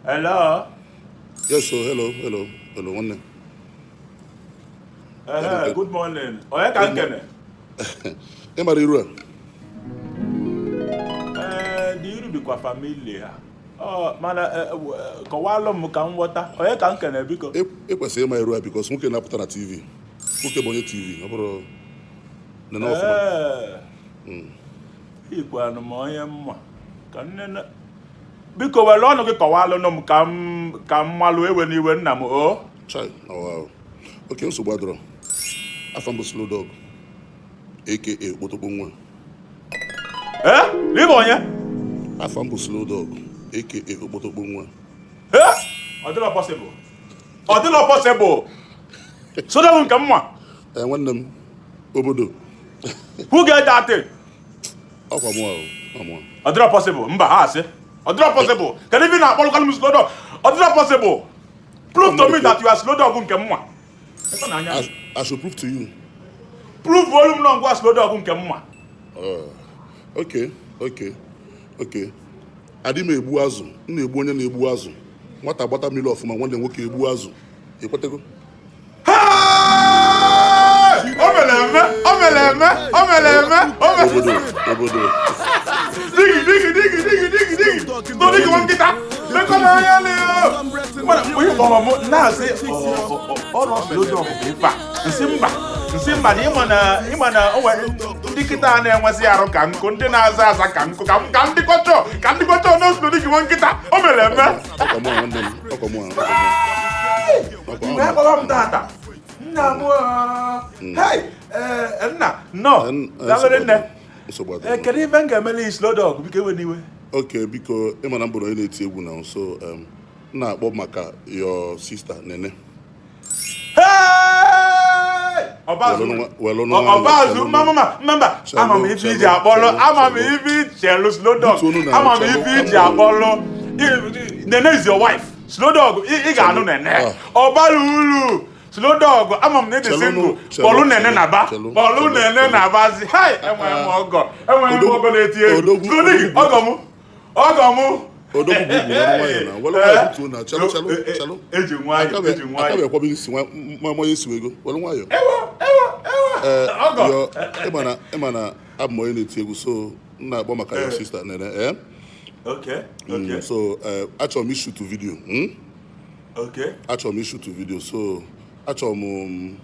Hello. Yes, sir. Hello, one. Good morning. Oya ka nkene. E mara iru a. Di iru bikwa familia. Mana kọwalụ m ka m ghọta. Oya ka nkene biko. E kwesịrị ịma iru a because nwoke na-apụta na TV. Nwoke bụ onye TV, ọ bụrụ na ọfụma. Ikwanụ m onye mma. Ka nne biko were ọnụ gị kọwalụ m ka m malụ ewe n'iwe nna m o. Chai, wow. Okay, nsogbu adọrọ. Afam bụ Slow Dog, aka Okpotokpo nwa. N'ịbụ onye? Afam bụ Slow Dog, aka Okpotokpo nwa. Ọ dịrọ possible. Ọ dịrọ possible. Soda nke mma. Nwanne m, obodo. Who get that thing? Ọkwa mụ ahụ. Ọ dịrọ possible. Mba, ha asị. Ọ dịrọ possible. Kedu ife na-akpọrọ kalụ m Slow Dog? Ọ dịrọ possible. Prove to me that you are Slow Dog nke mma. I should prove to you. Prove volume na ngwa Slow Dog nke mma. Okay. Adị m egbu azụ, m na-egbu onye na-egbu azụ. Nwata gbata mmiri ọfụma, nwanne nwoke egbu azụ. Ekwetego? O mere eme. Obodo. Digi. Tony gị nkịta. Lekọ na anya leo. Mana onye kpọrọ m na-asị ọrụ Slow Dog bụ ife a. Nsị mba na ịma na o nwere ndị nkịta na-enwesị arụ ka nkụ, ndị na-aza aza ka nkụ, ka ndị kọchọ n'otu dị gị nwa nkịta. O mere eme. Mgbe akpọrọ m tata. Nna m nna nọ dabere nne. Kedu ife m ga-emeli Slow Dog biko ewe n'iwe? Okay, biko ịma na mbụrụ onye na-eti egwu na nso na-akpọ maka your sister Nene. Ọbazụ mma ama m ife iji akpọlụ Slow Dog, ama m ife iji akpọlụ Nene is your wife. Slow Dog ị ga-anụ Nene ọbara uru. Slow Dog ama m na-ede single bọlụ Nene na-abazi enwere m ọgọ na-eti egwu ọgọ m Odogwu bụ nwayọ na nwayọ butuo na chalụ eji nwayọ aka ekwabe isi nwa esi ego welu nwayọ ịma na abụ m onye na-eti egwu so m na-akpọ maka your sister Nene. So achọrọ m ishutu vidio so achọrọ m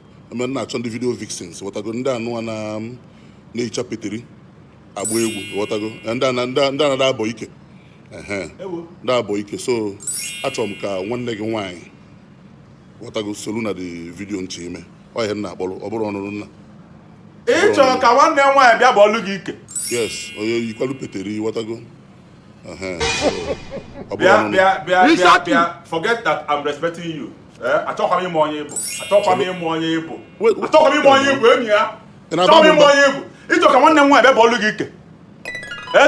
na-achọ ndị vidio vixens ghọtago, ndị anụ na-ehicha peteri agba egwu ghọtago, ndị anada abọ ike ndị abọ ike, so achọrọ m ka nwanne gị nwaanyị ghọtago solu na the vidio nche ime ọ ihe nna akpọrọ ọ bụrụ ọnụrụ nna. Ị chọrọ ka nwanne nwaanyị bịa bọọlụ gị ike? Yes, onye yikwalu peteri ghọtago. Bịa forget that I'm respecting you. Achọkwa m ịmụ onye ịbụ enyi ya. Ịchọ ka nwanne m nwaanyị bịa bọọlụ gị ike?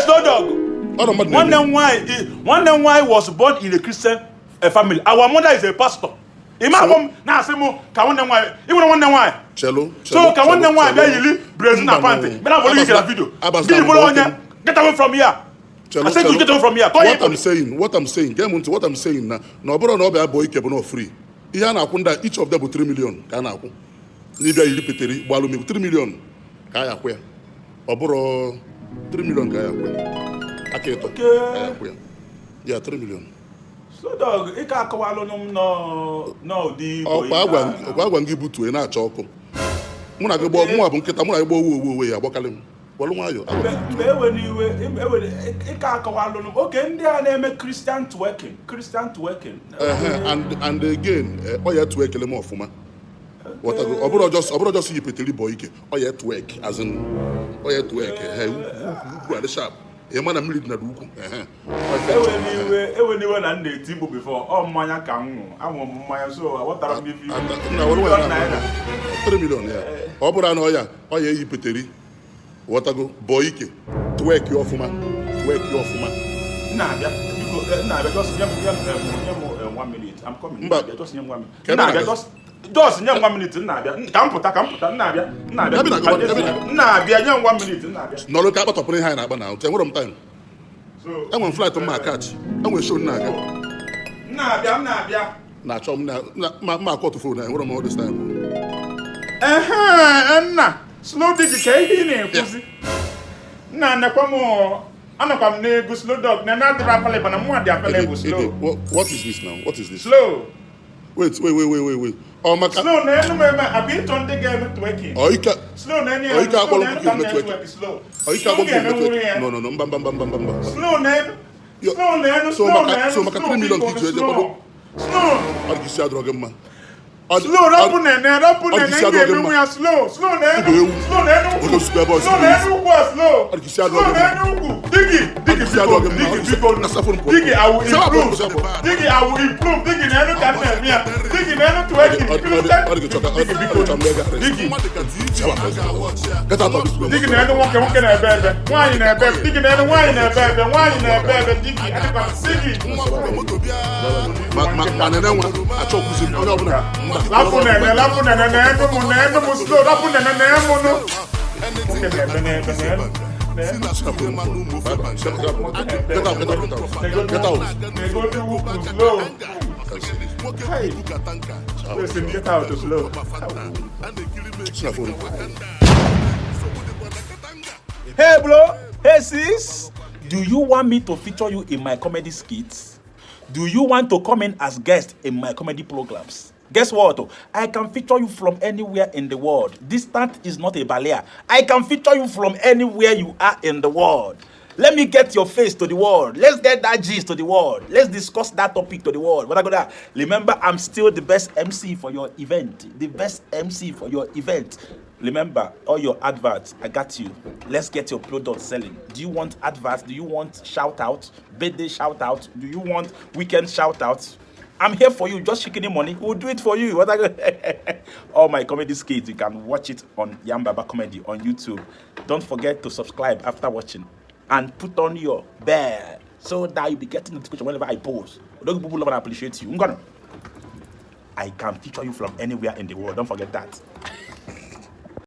Slow Dog. Nwanne m nwaanyị was born in a Christian family. Our mother is a pastor. Imagine m na-asị m ka nwanne m nwaanyị ịnwere nwanne m nwaanyị. So ka nwanne m nwaanyị bịa yiri Brazil na panty bịa na bọọlụ gị ike na video. Gị bụrụ onye get away from here. I said you get away from here. What I'm saying, get into what I'm saying na ọ bụrụ na ọ bịa abụọ ike bụ na free. Ihe a na-akwụ ndị each of them bụ 3 million ka a na-akwụ. N'ịbịa yiri peteri gbalụ m 3 million ka a ya akwụ ya. Ọ bụrụ 3 million ka a ya akwụ ya. Aka ịtọ ka a ya akwụ ya. Ya 3 million. Slow Dog ị ka akọwalụ m n'ụdị Igbo. Ọkwa agwa gị butuo na-acha ọkụ. Mụ na gị gbọọ mụ bụ nkịta mụ na gị gbọọ owe ya agbakalị m. Wọlụ nwayọ. Mgbe ewe n'iwe ị ka akọwalụ m oke ndị a na-eme Christian twerking. And again ọ ya twerk ele m ọfụma. Ọ bụrụ just yi peteri bọ ike ọ ya twerk as in ọ ya twerk ukwu adị sharp. Ị ma na mmiri dị na ukwu. Ewe n'iwe na ndị eti Igbo before ọ mmanya ka m aṅụ m mmanya so aghọtara m ife 3 million ya. Ọ bụrụ na ọ ya eyi peteri ghọtago bọ ike twerk ọfụma. Na-abịa just nye m 1 minute. I'm coming. Just nye m 1 minute. Just nye m 1 minute na-abịa. Ka m pụta na-abịa. Nye m 1 minute na-abịa. N'ọrụ ka akpatọpụrụ ihe anyị na-akpa na enwere m time. Enwere m flight mma akachi. Enwere show na-aga. Na-abịa. Na-achọ m ma akọtụ fon na enwere m all this time. Nna slow digi ka ihe ị na-ekwuzi. Nna nekwa m anọkwa m n'egwu slow dog na na-adịrị available na mụ adị available slow. What is this now? What is this? Slow. Wait. Maka slow na enu eme abi ịchọ ndị ga-eme twerking. Slow na enu ya akpọrọ ka network. slow. Akpọrọ network. No, mba. Slow na enu. So maka 3 million ka iji eje kwado. Slow. Ọ dị isi adọrọ gị mma. Slow rapu nene ga-emenwu ya slow na enu ugwu digi I will improve digi na enu ka nna eme ya digi na enu twerking digi na enu nwoke na-ebe ebe nwaanyị na-ebe ebe digi na enu nwaanyị na-ebe ebe digi adịkwa digi ma nene nwa achọkwụzi m onye ọbụla Lapu nene slow. Lapu nene no. Get out. Listen, get out slow. Hey bro, hey sis, do you want me to feature you in my comedy skits? Do you want to come in as guest in my comedy programs? Guess what? I can feature you from anywhere in the world. Distance is not a barrier. I can feature you from anywhere you are in the world. Let me get your face to the world. Let's get that gist to the world. Let's discuss that topic to the world. What I got? Remember, I'm still the best MC for your event. The best MC for your event. Remember, all your adverts, I got you. Let's get your product selling. Do you want adverts? Do you want shout out? Birthday shout out? Do you want weekend shout outs? I'm here for you, just shaking the money. We'll do it for you. What I got? All my comedy skits, you can watch it on Yambaba Comedy on YouTube. Don't forget to subscribe after watching. And put on your bell so that you'll be getting notification whenever I post. Those people love and appreciate you. I can feature you from anywhere in the world. Don't forget that.